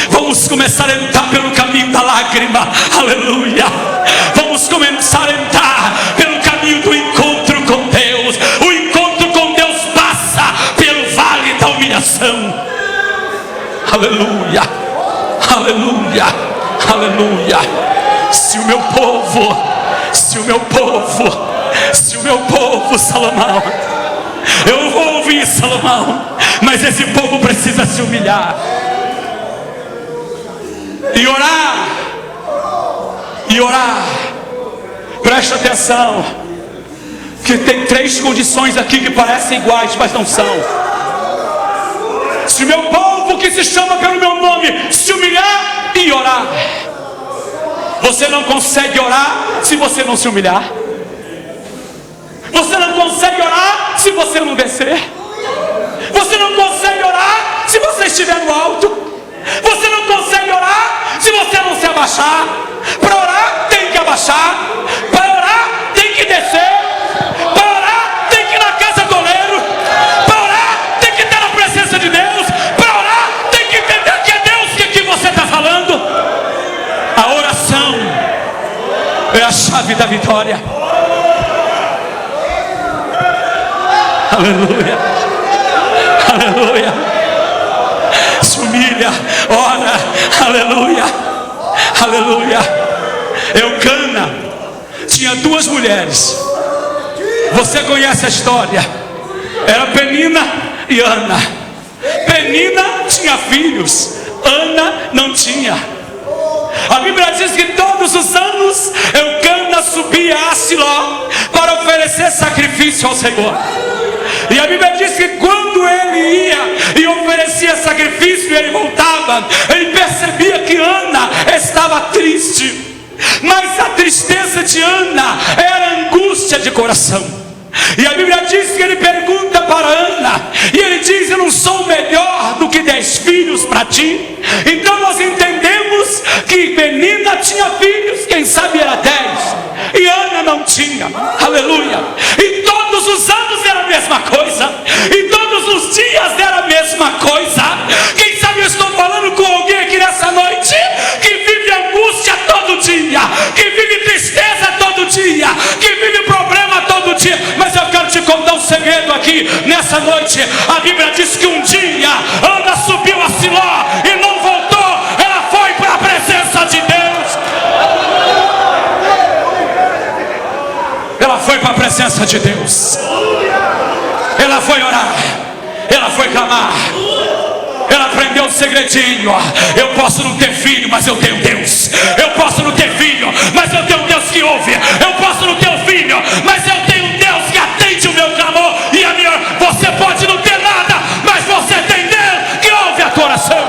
[SPEAKER 5] Vamos começar a entrar pelo caminho da lágrima, aleluia. Vamos começar a entrar pelo caminho do encontro com Deus. O encontro com Deus passa pelo vale da humilhação, aleluia, aleluia, aleluia. Se o meu povo, Salomão, eu vou ouvir Salomão, mas esse povo precisa se humilhar e orar. Preste atenção, que tem 3 condições aqui que parecem iguais, mas não são. Se o meu povo, que se chama pelo meu nome, se humilhar e orar. Você não consegue orar se você não se humilhar. Você não consegue orar se você não descer. Você não consegue orar se você estiver no alto. Você não consegue orar se você não se abaixar. Para orar tem que abaixar. Para orar tem que descer. Para orar tem que ir na casa do oleiro. Para orar tem que estar na presença de Deus. Para orar tem que entender que é Deus que você está falando. A oração é a chave da vitória. Aleluia, aleluia. Se humilha, ora, aleluia, aleluia. Eucana tinha 2 mulheres. Você conhece a história. Era Penina e Ana. Penina tinha filhos, Ana não tinha. A Bíblia diz que todos os anos Eucana subia a Siló para oferecer sacrifício ao Senhor. E a Bíblia diz que quando ele ia e oferecia sacrifício e ele voltava, ele percebia que Ana estava triste. Mas a tristeza de Ana era angústia de coração. E a Bíblia diz que ele pergunta para Ana, e ele diz: eu não sou melhor do que 10 filhos para ti? Então nós entendemos que Penina tinha filhos, quem sabe era 10, e Ana não tinha, aleluia. E todos os anos era a mesma coisa, e todos os dias era a mesma coisa. Quem sabe eu estou falando com alguém aqui nessa noite que vive angústia todo dia, que vive tristeza todo dia, que vive problema todo dia. Mas eu quero te contar um segredo aqui nessa noite. A Bíblia diz que um dia Ana subiu a Siló e não voltou. Ela foi para a presença de Deus. Ela foi para a presença de Deus. Ela foi orar. Ela foi clamar. Ela aprendeu o segredinho. Eu posso não ter filho, mas eu tenho Deus. Eu posso não ter filho, mas eu tenho Deus que ouve. Eu posso não ter um filho, mas eu tenho Deus que atende o meu clamor e a minha. Você pode não ter nada, mas você tem Deus que ouve a tua oração.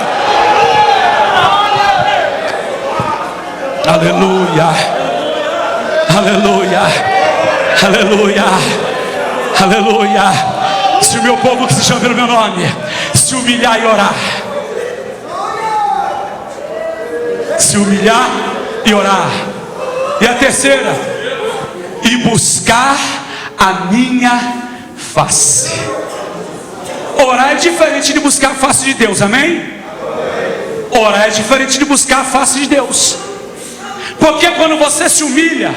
[SPEAKER 5] Aleluia, aleluia, aleluia, aleluia. Se o meu povo que se chama pelo meu nome se humilhar e orar. Se humilhar e orar. E a terceira, e buscar a minha face. Orar é diferente de buscar a face de Deus, amém? Orar é diferente de buscar a face de Deus. Porque quando você se humilha,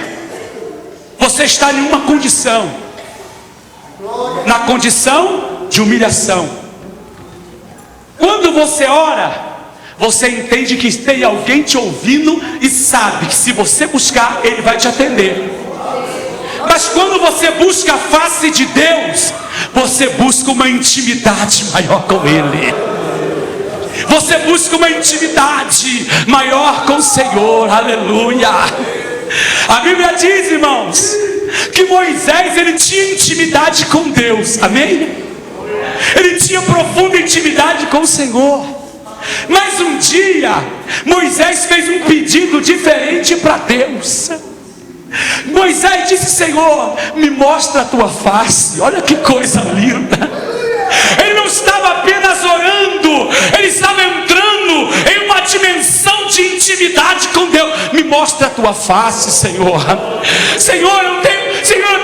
[SPEAKER 5] você está em uma condição, na condição de humilhação. Quando você ora, você entende que tem alguém te ouvindo e sabe que se você buscar, Ele vai te atender. Mas quando você busca a face de Deus, você busca uma intimidade maior com Ele. Você busca uma intimidade maior com o Senhor, aleluia. A Bíblia diz, irmãos, que Moisés, ele tinha intimidade com Deus, amém? Ele tinha profunda intimidade com o Senhor. Mas um dia, Moisés fez um pedido diferente para Deus. Moisés disse: Senhor, me mostra a tua face. Olha que coisa linda. Ele não estava apenas orando, ele estava entrando em uma dimensão de intimidade com Deus. Me mostra a tua face, Senhor. Senhor, eu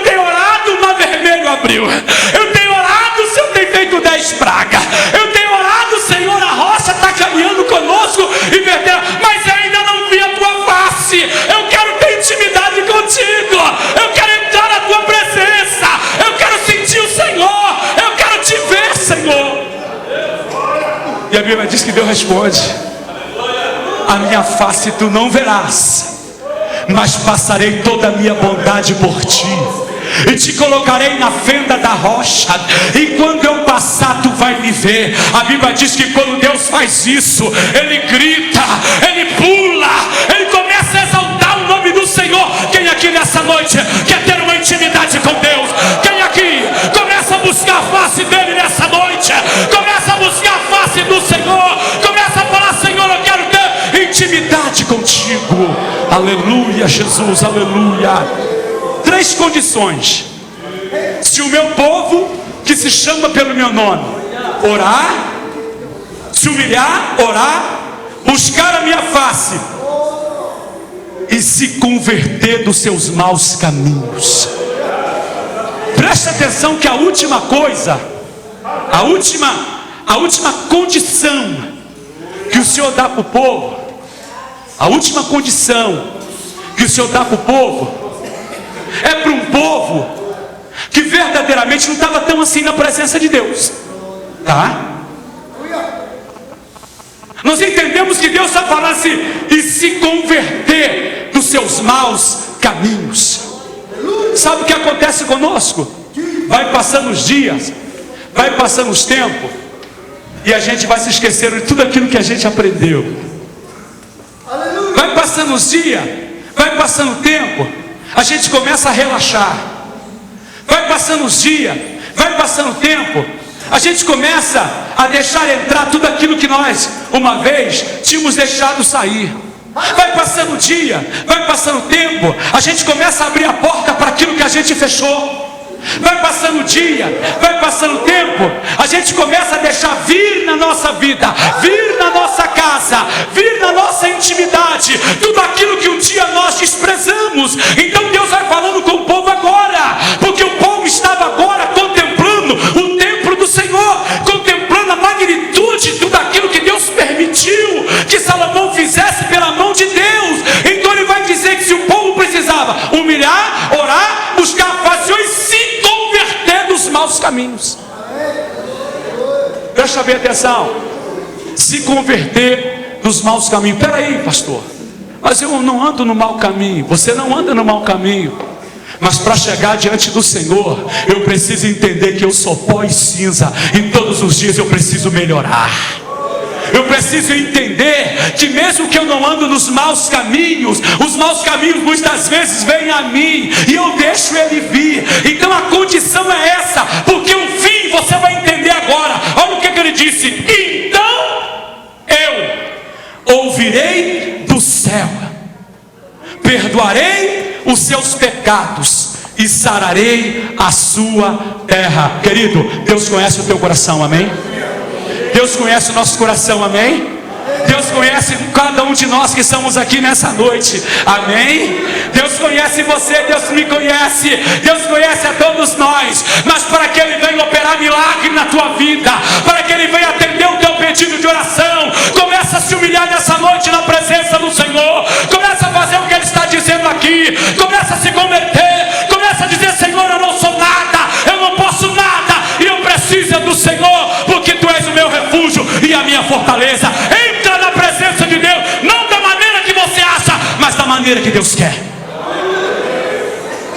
[SPEAKER 5] tenho orado, o mar vermelho abriu. Eu tenho orado, o Senhor tem feito 10 pragas. Eu tenho orado, Senhor, a rocha está caminhando conosco e vertendo, mas eu ainda não vi a tua face. Eu quero ter intimidade contigo. Eu quero entrar na tua presença. Eu quero sentir o Senhor. Eu quero te ver, Senhor. E a Bíblia diz que Deus responde: a minha face tu não verás, mas passarei toda a minha bondade por ti, e te colocarei na fenda da rocha, e quando eu passar tu vai me ver. A Bíblia diz que quando Deus faz isso, Ele grita, Ele pula, Ele começa a exaltar o nome do Senhor. Quem aqui nessa noite quer ter uma intimidade com Deus? Quem aqui começa a buscar a face dEle nessa noite? Começa a buscar a face do Senhor. Começa a falar: Senhor, eu quero ter intimidade contigo. Aleluia, Jesus, aleluia. 3 condições. Se o meu povo, que se chama pelo meu nome, orar, se humilhar, orar, buscar a minha face e se converter dos seus maus caminhos. Preste atenção que a última coisa, a última condição que o Senhor dá para o povo, a última condição que o Senhor dá para o povo, é para um povo que verdadeiramente não estava tão assim na presença de Deus, tá? Nós entendemos que Deus está falando assim: e se converter dos seus maus caminhos. Sabe o que acontece conosco? Vai passando os dias, vai passando os tempos, e a gente vai se esquecendo de tudo aquilo que a gente aprendeu. Vai passando os dias, vai passando o tempo, a gente começa a relaxar. Vai passando os dias, vai passando o tempo, a gente começa a deixar entrar tudo aquilo que nós uma vez tínhamos deixado sair. Vai passando o dia, vai passando o tempo, a gente começa a abrir a porta para aquilo que a gente fechou. Vai passando o dia, vai passando o tempo, a gente começa a deixar vir na nossa vida, vir na nossa casa, vir na nossa intimidade, tudo aquilo que um dia nós desprezamos. Então Deus vai falando com o povo agora, porque o povo estava agora contemplando o templo do Senhor, contemplando a magnitude de tudo aquilo que Deus permitiu que Salomão fizesse pela mão de Deus. Então ele vai dizer que se o povo precisava humilhar, orar, buscar a face e se converter dos maus caminhos. Presta bem atenção. Se converter dos maus caminhos. Peraí, pastor, mas eu não ando no mau caminho. Você não anda no mau caminho, mas para chegar diante do Senhor, eu preciso entender que eu sou pó e cinza, e todos os dias eu preciso melhorar. Eu preciso entender que mesmo que eu não ando nos maus caminhos, os maus caminhos muitas vezes vêm a mim e eu deixo ele vir. Então a condição é essa, porque o fim você vai entender agora. Olha o que ele disse: então eu ouvirei do céu, perdoarei os seus pecados e sararei a sua terra. Querido, Deus conhece o teu coração, amém? Deus conhece o nosso coração, amém? Deus conhece cada um de nós que estamos aqui nessa noite, amém? Deus conhece você, Deus me conhece, Deus conhece a todos nós. Mas para que Ele venha operar milagre na tua vida, para que Ele venha atender o teu pedido de oração, começa a se humilhar nessa noite na presença do Senhor. Começa a fazer o que Ele está dizendo aqui, começa a se converter, começa a dizer: Senhor, eu não sou nada, eu não posso nada, e eu preciso do Senhor, porque Tu és o meu refúgio e a minha fortaleza. Entra na presença de Deus, não da maneira que você acha, mas da maneira que Deus quer.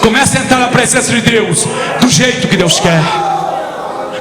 [SPEAKER 5] Comece a entrar na presença de Deus do jeito que Deus quer.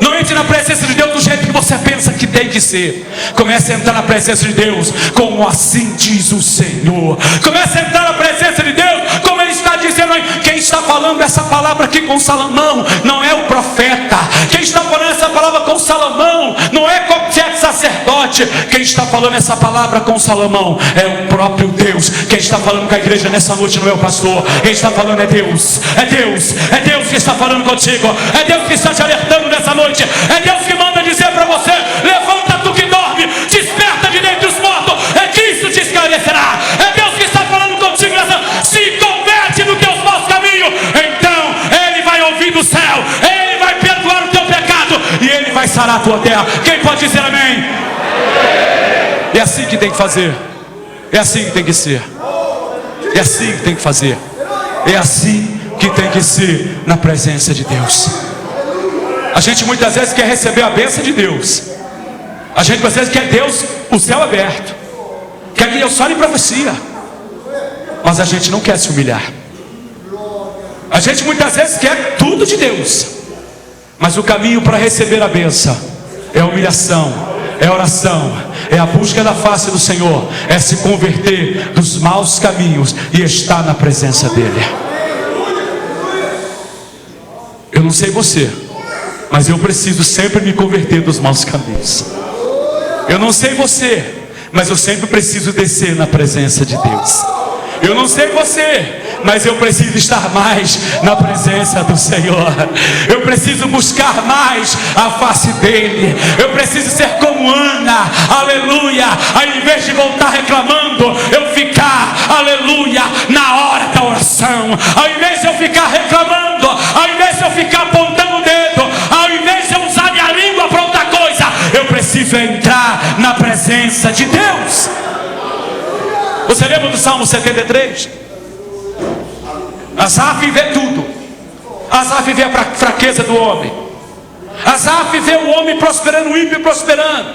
[SPEAKER 5] Não entre na presença de Deus do jeito que você pensa que tem que ser. Comece a entrar na presença de Deus como assim diz o Senhor. Comece a entrar na presença de Deus como Ele está dizendo aí. Quem está falando essa palavra aqui com Salomão não é o profeta. Quem está falando essa palavra com Salomão não é qualquer sacerdote. Quem está falando essa palavra com Salomão é o próprio Deus. Quem está falando com a igreja nessa noite não é o pastor. Quem está falando é Deus. É Deus. É Deus que está falando contigo. É Deus que está te alertando nessa noite. É Deus que manda dizer para você: levanta tu que dorme, desperta de dentre os mortos, é Cristo te esclarecerá. É Deus que está falando contigo nessa. Se converte nos teus maus caminhos, então Ele vai ouvir do céu, Ele vai perdoar o teu pecado e Ele vai sarar a tua terra. Quem pode dizer amém? É assim que tem que fazer, é assim que tem que ser, é assim que tem que fazer, é assim que tem que ser na presença de Deus. A gente muitas vezes quer receber a bênção de Deus. A gente muitas vezes quer Deus, o céu aberto, quer que Deus fale profecia, mas a gente não quer se humilhar. A gente muitas vezes quer tudo de Deus, mas o caminho para receber a bênção é a humilhação, é a oração, é a busca da face do Senhor, é se converter dos maus caminhos e estar na presença dEle. Eu não sei você, mas eu preciso sempre me converter dos maus caminhos. Eu não sei você, mas eu sempre preciso descer na presença de Deus. Eu não sei você, mas eu preciso estar mais na presença do Senhor. Eu preciso buscar mais a face dEle. Eu preciso ser como Ana, aleluia. Ao invés de voltar reclamando, eu ficar, aleluia, na hora da oração. Ao invés de eu ficar reclamando, ao invés de eu ficar apontando o dedo, ao invés de eu usar minha língua para outra coisa, eu preciso entrar na presença de Deus. Você lembra do Salmo 73? Asaf vê tudo. Asaf vê a fraqueza do homem. Asaf vê o homem prosperando, o ímpio prosperando.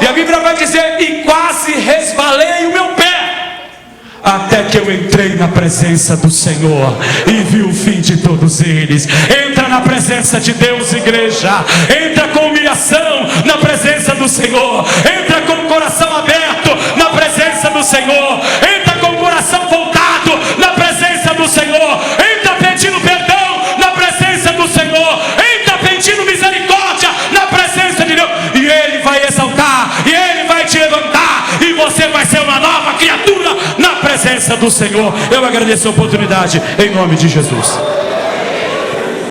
[SPEAKER 5] E a Bíblia vai dizer: e quase resvalei o meu pé, até que eu entrei na presença do Senhor e vi o fim de todos eles. Entra na presença de Deus, igreja. Entra com humilhação na presença do Senhor. Entra com o coração aberto na presença do Senhor. Entra com o coração voltado na presença do Senhor. Entra pedindo perdão na presença do Senhor. Entra pedindo misericórdia na presença de Deus. E Ele vai exaltar, e Ele vai te levantar, e você vai ser uma nova criatura na presença do Senhor. Eu agradeço a oportunidade em nome de Jesus.